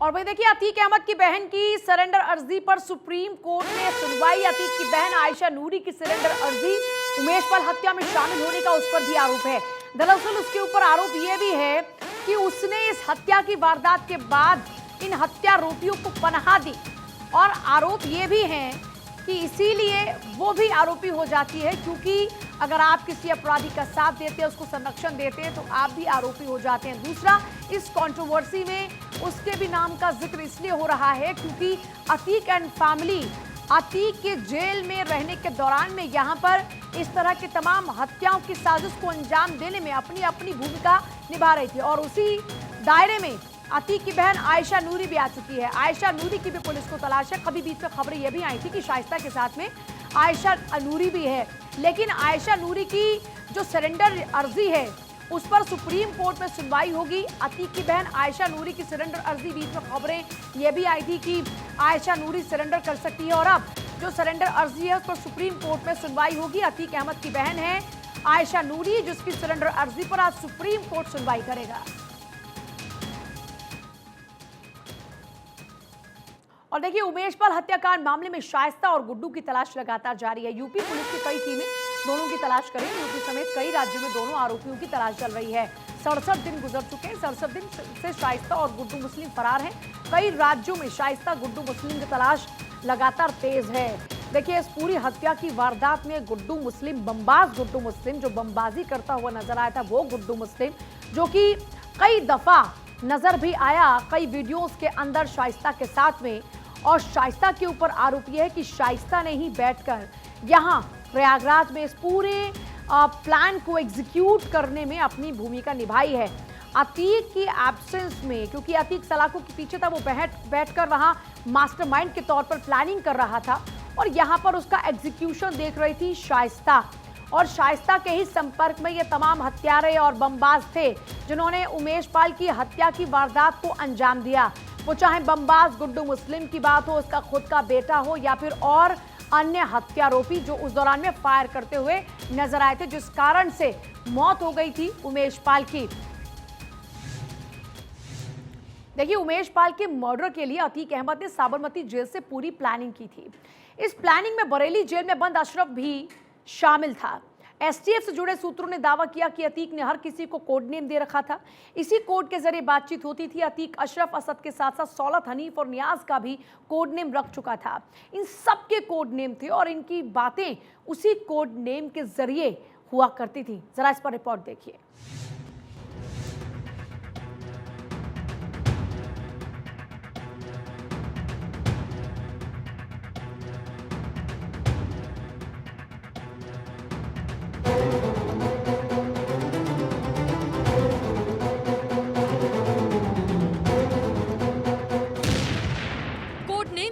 और भाई देखिए, अतीक अहमद की बहन की सरेंडर अर्जी पर सुप्रीम कोर्ट में सुनवाई। अतीक की बहन आयशा नूरी की सरेंडर अर्जी, उमेश पाल हत्या में शामिल होने का उस पर भी आरोप है। दरअसल उसके ऊपर आरोप यह भी है कि उसने इस हत्या की वारदात के बाद इन हत्यारोपियों को पनाह दी, और आरोप ये भी है कि इसीलिए वो भी आरोपी हो जाती है, क्योंकि अगर आप किसी अपराधी का साथ देते हैं, उसको संरक्षण देते हैं, तो आप भी आरोपी हो जाते हैं। दूसरा, इस कंट्रोवर्सी में उसके भी नाम का जिक्र इसलिए हो रहा है क्योंकि अतीक एंड फैमिली अतीक के जेल में रहने के दौरान में यहाँ पर इस तरह की तमाम हत्याओं की साजिश को अंजाम देने में अपनी अपनी भूमिका निभा रही थी, और उसी दायरे में अतीक की बहन आयशा नूरी भी आ चुकी है। आयशा नूरी की भी पुलिस को तलाश है। कभी बीच में खबरें यह भी आई थी कि शाइस्ता के साथ में आयशा नूरी भी है, लेकिन आयशा नूरी की जो सरेंडर अर्जी है उस पर सुप्रीम कोर्ट में सुनवाई होगी। अतीक की बहन आयशा नूरी की सरेंडर अर्जी, बीच में खबरें यह भी आई थी कि आयशा नूरी सरेंडर कर सकती है, और अब जो सरेंडर अर्जी है उस पर सुप्रीम कोर्ट में सुनवाई होगी। अतीक अहमद की बहन है आयशा नूरी, जिसकी सरेंडर अर्जी पर आज सुप्रीम कोर्ट सुनवाई करेगा। और देखिए, उमेश पाल हत्याकांड मामले में शाइस्ता और गुड्डू की तलाश लगातार जारी है। यूपी पुलिस की कई टीमें दोनों की तलाश करें। यूपी समेत कई राज्यों में दोनों आरोपियों की तलाश चल रही है। 67 दिन गुजर चुके हैं। 67 दिन से शाइस्ता और गुड्डू मुस्लिम फरार हैं। कई राज्यों में शाइस्ता, गुड्डू मुस्लिम की तलाश लगातार तेज है। देखिए, इस पूरी हत्या की वारदात में गुड्डू मुस्लिम, बमबाज गुड्डू मुस्लिम, जो बमबाजी करता हुआ नजर आया था, वो गुड्डू मुस्लिम, जो कि कई दफा नजर भी आया कई वीडियोस के अंदर शाइस्ता के साथ में। और शाइस्ता के ऊपर आरोप यह है कि शाइस्ता ने ही बैठकर यहाँ प्रयागराज में इस पूरे प्लान को एग्जीक्यूट करने में अपनी भूमिका निभाई है। अतीक की एब्सेंस में, क्योंकि अतीक सलाखों के पीछे था, वो बैठकर वहाँ मास्टरमाइंड के तौर पर प्लानिंग कर रहा था, और यहाँ पर उसका एग्जीक्यूशन देख रही थी शाइस्ता। और शाइस्ता के ही संपर्क में ये तमाम हत्यारे और बमबाज थे जिन्होंने उमेश पाल की हत्या की वारदात को अंजाम दिया। वो चाहे बमबाज गुड्डू मुस्लिम की बात हो, उसका खुद का बेटा हो, या फिर और अन्य हत्यारोपी जो उस दौरान में फायर करते हुए नजर आए थे, जिस कारण से मौत हो गई थी उमेश पाल की। देखिए, उमेश पाल के मर्डर के लिए अतीक अहमद ने साबरमती जेल से पूरी प्लानिंग की थी। इस प्लानिंग में बरेली जेल में बंद अशरफ भी शामिल था। एसटीएफ से जुड़े सूत्रों ने दावा किया कि अतीक ने हर किसी को कोड नेम दे रखा था। इसी कोड के जरिए बातचीत होती थी। अतीक अशरफ, असद के साथ साथ सौलत, हनीफ और नियाज का भी कोड नेम रख चुका था। इन सब के कोड नेम थे और इनकी बातें उसी कोड नेम के जरिए हुआ करती थी। जरा इस पर रिपोर्ट देखिए।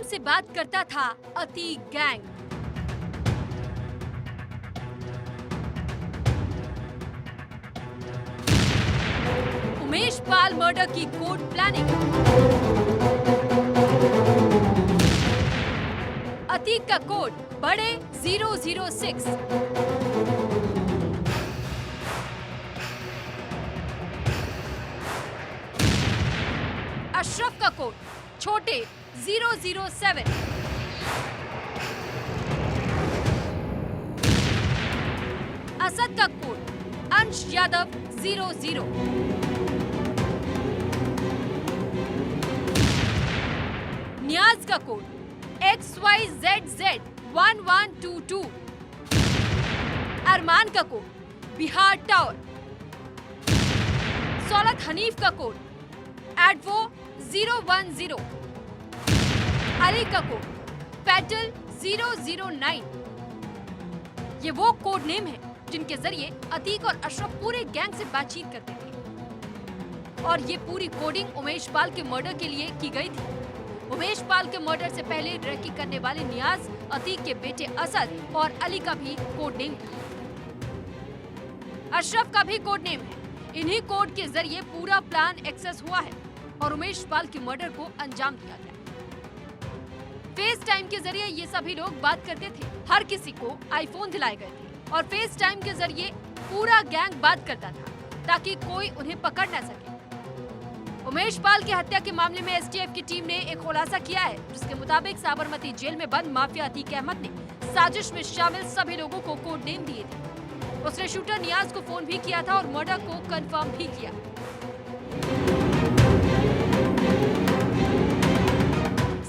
से बात करता था अतीक गैंग। उमेश पाल मर्डर की कोड प्लानिंग। अतीक का कोड बड़े 006। अशरफ का कोड छोटे 007। असद का कोड अंश यादव 00। नियाज का कोड XYZZ 1122। अरमान का कोड बिहार टावर। सौलत हनीफ का कोड एडवो 010। अली का कोड पेटल 009। ये वो कोड नेम है जिनके जरिए अतीक और अशरफ पूरे गैंग से बातचीत करते थे, और ये पूरी कोडिंग उमेश पाल के मर्डर के लिए की गई थी। उमेश पाल के मर्डर से पहले रेकी करने वाले नियाज, अतीक के बेटे असद और अली का भी कोड नेम था। अशरफ का भी कोड नेम है। इन्हीं कोड के जरिए पूरा प्लान एक्सेस हुआ है और उमेश पाल के मर्डर को अंजाम दिया गया। फेस टाइम के जरिए ये सभी लोग बात करते थे। हर किसी को आईफोन दिलाए गए थे और फेस टाइम के जरिए पूरा गैंग बात करता था ताकि कोई उन्हें पकड़ न सके। उमेश पाल की हत्या के मामले में एसटीएफ की टीम ने एक खुलासा किया है, जिसके मुताबिक साबरमती जेल में बंद माफिया अतीक अहमद ने साजिश में शामिल सभी लोगों को कोड नेम दिए थे। उसने शूटर नियाज को फोन भी किया था और मर्डर को कंफर्म भी किया।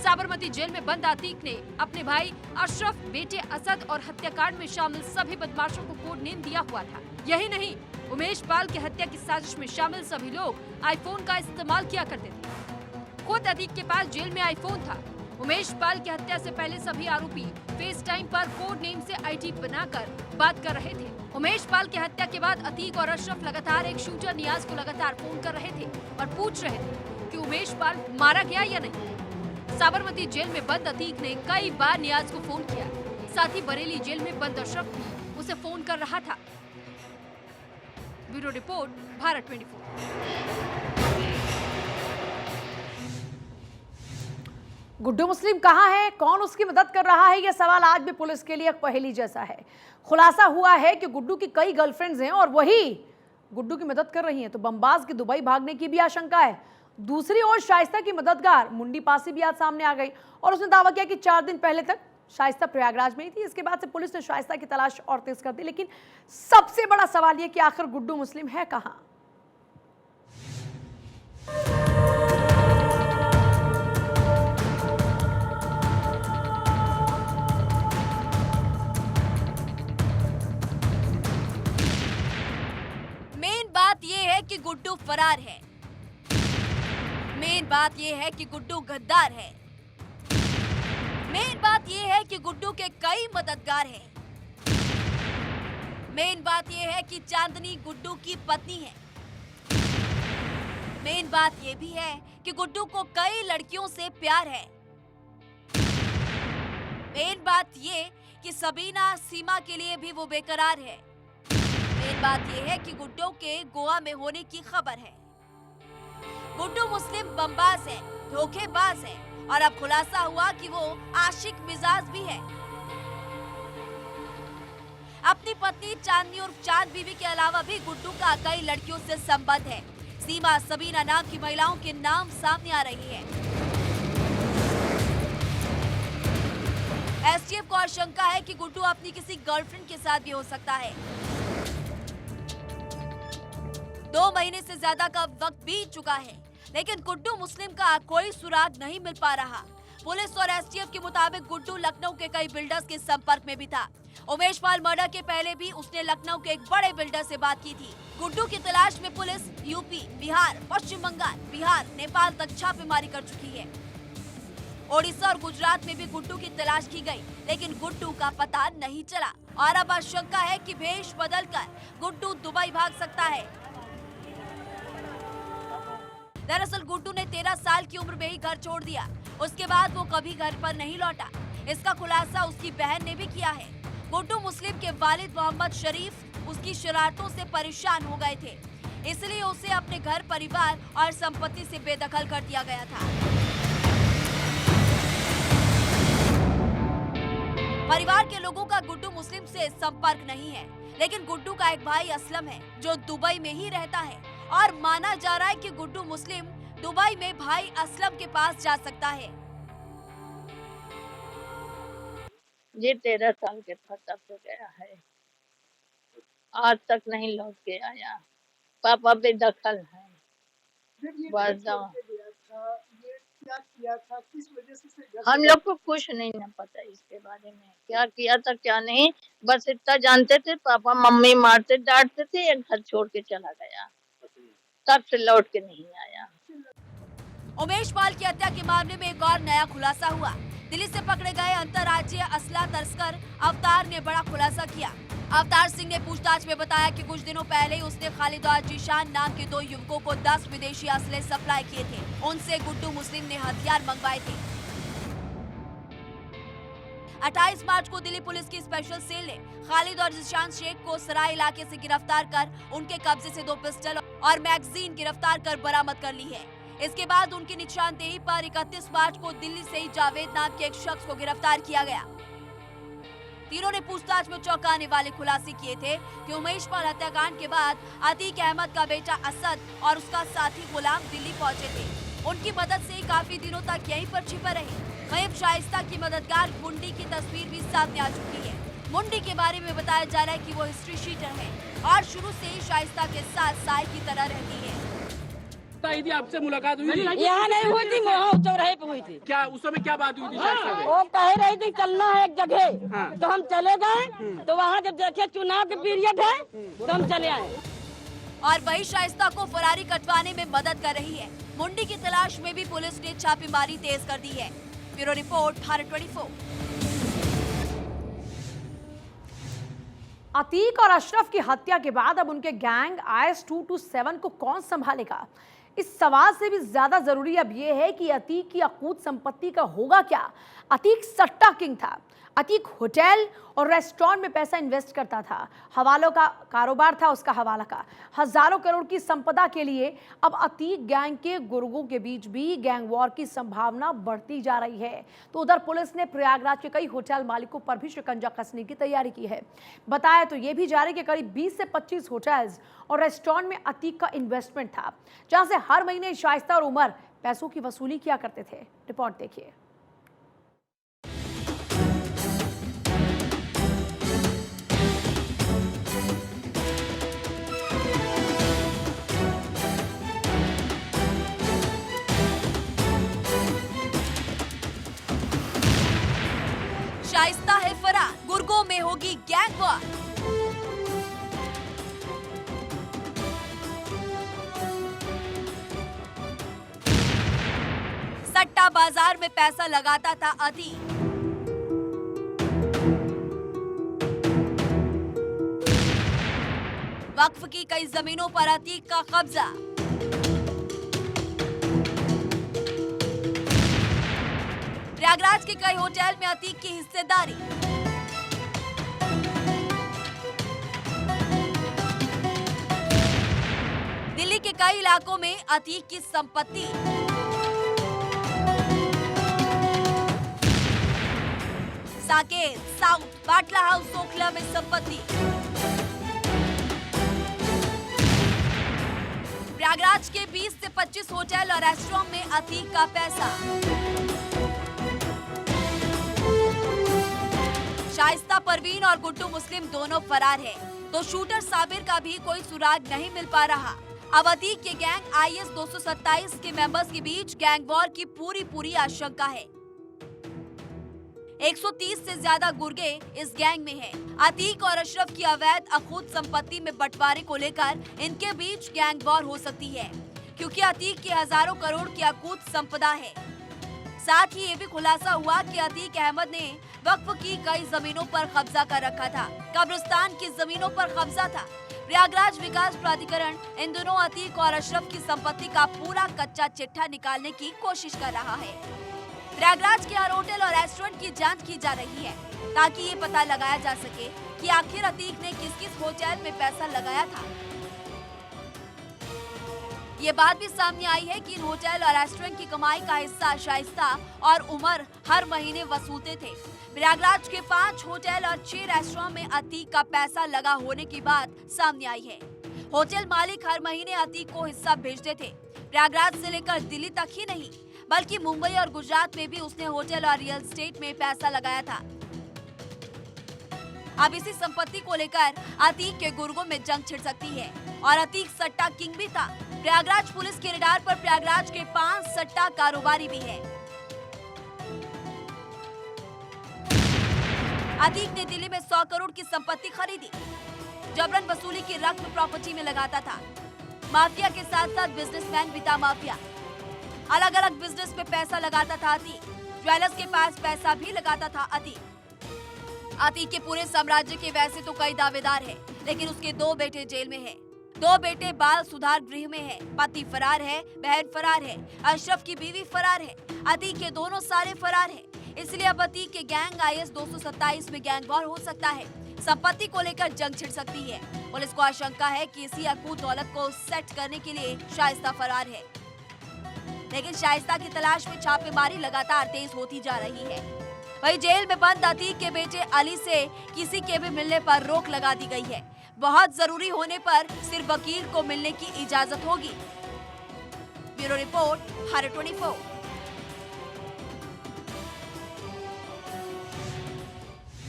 साबरमती जेल में बंद अतीक ने अपने भाई अशरफ, बेटे असद और हत्याकांड में शामिल सभी बदमाशों को कोड नेम दिया हुआ था। यही नहीं, उमेश पाल की हत्या की साजिश में शामिल सभी लोग आईफोन का इस्तेमाल किया करते थे। खुद अतीक के पास जेल में आईफोन था। उमेश पाल की हत्या से पहले सभी आरोपी फेस टाइम पर कोड नेम से आईटी बनाकर बात कर रहे थे। उमेश पाल की हत्या के बाद अतीक और अशरफ लगातार एक शूटर नियाज को लगातार फोन कर रहे थे और पूछ रहे थे कि उमेश पाल मारा गया या नहीं। साबरमती जेल में बंद अतीक ने कई बार नियाज को फोन किया, साथ ही बरेली जेल में बंद अशरफ भी उसे फोन कर रहा था। Bureau report, Bharat 24। गुड्डू मुस्लिम कहाँ है, कौन उसकी मदद कर रहा है, यह सवाल आज भी पुलिस के लिए एक पहेली जैसा है। खुलासा हुआ है कि गुड्डू की कई गर्लफ्रेंड्स हैं और वही गुड्डू की मदद कर रही हैं, तो बमबाज के दुबई भागने की भी आशंका है। दूसरी ओर शाइस्ता की मददगार मुंडी पासी भी आज सामने आ गई और उसने दावा किया कि 4 दिन पहले तक शाइस्ता प्रयागराज में ही थी। इसके बाद से पुलिस ने शाइस्ता की तलाश और तेज कर दी, लेकिन सबसे बड़ा सवाल यह कि आखिर गुड्डू मुस्लिम है कहां। मेन बात ये है कि गुड्डू फरार है। मेन बात ये है कि गुड्डू गद्दार है। मेन बात ये है कि गुड्डू के कई मददगार हैं। मेन बात ये है कि चांदनी गुड्डू की पत्नी है। मेन बात ये भी है कि गुड्डू को कई लड़कियों से प्यार है। मेन बात ये कि सबीना सीमा के लिए भी वो बेकरार है। मेन बात ये है कि गुड्डू के गोवा में होने की खबर है। गुड्डू मुस्लिम बमबाज है, धोखेबाज है और अब खुलासा हुआ कि वो आशिक मिजाज भी है। अपनी पत्नी चांदनी और चांद बीबी के अलावा भी गुड्डू का कई लड़कियों से संबंध है। सीमा, सबीना नाम की महिलाओं के नाम सामने आ रही है। एसटीएफ को आशंका है कि गुड्डू अपनी किसी गर्लफ्रेंड के साथ भी हो सकता है। 2 महीने से ज्यादा का वक्त बीत चुका है, लेकिन गुड्डू मुस्लिम का कोई सुराग नहीं मिल पा रहा। पुलिस और एसटीएफ के मुताबिक गुड्डू लखनऊ के कई बिल्डर्स के संपर्क में भी था। उमेश पाल मर्डर के पहले भी उसने लखनऊ के एक बड़े बिल्डर से बात की थी। गुड्डू की तलाश में पुलिस यूपी, बिहार, पश्चिम बंगाल, बिहार, नेपाल तक छापेमारी कर चुकी है। ओडिशा और गुजरात में भी गुड्डू की तलाश की गई, लेकिन गुड्डू का पता नहीं चला और अब आशंका है कि भेष बदलकर गुड्डू दुबई भाग सकता है। दरअसल गुड्डू ने 13 साल की उम्र में ही घर छोड़ दिया। उसके बाद वो कभी घर पर नहीं लौटा। इसका खुलासा उसकी बहन ने भी किया है। गुड्डू मुस्लिम के वालिद मोहम्मद शरीफ उसकी शरारतों से परेशान हो गए थे, इसलिए उसे अपने घर, परिवार और संपत्ति से बेदखल कर दिया गया था। परिवार के लोगों का गुड्डू मुस्लिम से संपर्क नहीं है, लेकिन गुड्डू का एक भाई असलम है जो दुबई में ही रहता है और माना जा रहा है कि गुड्डू मुस्लिम दुबई में भाई असलम के पास जा सकता है। जी 13 साल के था तब से गया है, आज तक नहीं लौट के आया। पापा बेदखल है। हम लोग को कुछ नहीं न पता इसके बारे में, क्या किया था क्या नहीं, बस इतना जानते थे पापा मम्मी मारते डांटते थे, एक घर छोड़ के चला गया, तब से लौट के नहीं आया। उमेश पाल की हत्या के मामले में एक और नया खुलासा हुआ। दिल्ली से पकड़े गए अंतर्राज्यीय असला तस्कर अवतार ने बड़ा खुलासा किया। अवतार सिंह ने पूछताछ में बताया कि कुछ दिनों पहले ही उसने खालिद और जीशान नाम के 2 युवकों को 10 विदेशी असले सप्लाई किए थे। उनसे गुड्डू मुस्लिम ने हथियार मंगवाए थे। 28 मार्च को दिल्ली पुलिस की स्पेशल सेल ने खालिद और जीशान शेख को सराय इलाके से गिरफ्तार कर उनके कब्जे से 2 पिस्टल और मैगजीन गिरफ्तार कर बरामद कर ली है। इसके बाद उनकी निशानदेही पर 31 मार्च को दिल्ली से ही जावेद नाम के एक शख्स को गिरफ्तार किया गया। तीनों ने पूछताछ में चौंकाने वाले खुलासे किए थे कि उमेश पाल हत्याकांड के बाद अतीक अहमद का बेटा असद और उसका साथी गुलाम दिल्ली पहुंचे थे। उनकी मदद से काफी दिनों तक यहीं पर छिपे रहे। वहीं शाइस्ता की मददगार मुंडी की तस्वीर भी सामने आ चुकी है। मुंडी के बारे में बताया जा रहा है कि वो हिस्ट्री शीटर है और शुरू से ही शाइस्ता के साथ साय की तरह रहती है। आपसे मुलाकात हुई थी? यहाँ नहीं हुई थी, वहाँ चौराहे पे हुई थी। क्या उस समय क्या बात हुई थी? शाइस्ता से? वो कह रही थी चलना है एक जगह, तो हम चले गए। तो वहाँ जब देखे चुनाव के पीरियड है तो हम चले आए। और वही शाइस्ता को फरारी कटवाने में मदद कर रही है। मुंडी की तलाश में भी पुलिस ने छापेमारी तेज कर दी है। Bureau report, Bharat 24। अतीक और अशरफ की हत्या के बाद अब उनके गैंग IS-227 को कौन संभालेगा? इस सवाल से भी ज्यादा जरूरी अब यह है कि अतीक की अकूत संपत्ति का होगा क्या? अतीक सट्टा किंग था। अतीक होटल और रेस्टोरेंट में पैसा इन्वेस्ट करता था। हवालों का कारोबार था उसका, हवाला का। हजारों करोड़ की संपदा के लिए अब अतीक गैंग के गुर्गों के बीच भी गैंग वॉर की संभावना बढ़ती जा रही है। तो उधर पुलिस ने प्रयागराज के कई होटल मालिकों पर भी शिकंजा कसने की तैयारी की है। बताया तो ये भी जा रहा है कि करीब 20 से 25 होटल्स और रेस्टोरेंट में अतीक का इन्वेस्टमेंट था, जहां से हर महीने शाइस्ता और उमर पैसों की वसूली किया करते थे। रिपोर्ट देखिए। शाइस्ता है फरार, गुर्गों में होगी गैंग वॉर। सट्टा बाजार में पैसा लगाता था अतीक। वक्फ की कई जमीनों पर अतीक का कब्जा। प्रयागराज के कई होटल में अतीक की हिस्सेदारी। दिल्ली के कई इलाकों में अतीक की संपत्ति। साकेत, साउथ, बाटला हाउस, ओखला में संपत्ति। प्रयागराज के 20 से 25 होटल और रेस्टोरेंट में अतीक का पैसा। शाइस्ता परवीन और गुड्डू मुस्लिम दोनों फरार है, तो शूटर साबिर का भी कोई सुराग नहीं मिल पा रहा। अब अतीक के गैंग IS-227 के मेंबर्स के बीच गैंग वॉर की पूरी आशंका है। 130 से ज्यादा गुर्गे इस गैंग में हैं। अतीक और अशरफ की अवैध अखूत संपत्ति में बंटवारे को लेकर इनके बीच गैंग वॉर हो सकती है, क्योंकि अतीक की हजारों करोड़ की अकूत संपदा है। साथ ही ये भी खुलासा हुआ कि अतीक अहमद ने वक्फ की कई जमीनों पर कब्जा कर रखा था। कब्रिस्तान की जमीनों पर कब्जा था। प्रयागराज विकास प्राधिकरण इन दोनों अतीक और अशरफ की संपत्ति का पूरा कच्चा चिट्ठा निकालने की कोशिश कर रहा है। प्रयागराज के हर होटल और रेस्टोरेंट की जांच की जा रही है, ताकि ये पता लगाया जा सके कि आखिर अतीक ने किस होटल में पैसा लगाया था। ये बात भी सामने आई है कि इन होटल और रेस्टोरेंट की कमाई का हिस्सा शाइस्ता और उमर हर महीने वसूलते थे। प्रयागराज के 5 होटल और 6 रेस्टोरेंट में अतीक का पैसा लगा होने की बात सामने आई है। होटल मालिक हर महीने अतीक को हिस्सा भेजते थे। प्रयागराज से लेकर दिल्ली तक ही नहीं, बल्कि मुंबई और गुजरात में भी उसने होटल और रियल एस्टेट में पैसा लगाया था। अब इसी संपत्ति को लेकर अतीक के गुर्गों में जंग छिड़ सकती है, और अतीक सट्टा किंग भी था। प्रयागराज पुलिस के रडार पर प्रयागराज के 5 सट्टा कारोबारी भी हैं। अतीक ने दिल्ली में 100 करोड़ की संपत्ति खरीदी। जबरन वसूली की रकम प्रॉपर्टी में लगाता था। माफिया के साथ साथ बिजनेसमैन भी था माफिया। अलग अलग बिजनेस में पैसा लगाता था अतीक। ज्वेलर्स के पास पैसा भी लगाता था अतीक। अतीक के पूरे साम्राज्य के वैसे तो कई दावेदार हैं, लेकिन उसके 2 बेटे जेल में हैं। 2 बेटे बाल सुधार गृह में हैं। पति फरार है, बहन फरार है, अशरफ की बीवी फरार है, अतीक के दोनों साले फरार हैं। इसलिए अब अतीक के गैंग IS-227 में गैंग वॉर हो सकता है। संपत्ति को लेकर जंग छिड़ सकती है। पुलिस को आशंका है कि इसी अकूत दौलत को सेट करने के लिए शाइस्ता फरार है, लेकिन शाइस्ता की तलाश में छापेमारी लगातार तेज होती जा रही है। वहीं जेल में बंद अतीक के बेटे अली से किसी के भी मिलने पर रोक लगा दी गई है। बहुत जरूरी होने पर सिर्फ वकील को मिलने की इजाजत होगी। Bureau report, Bharat 24।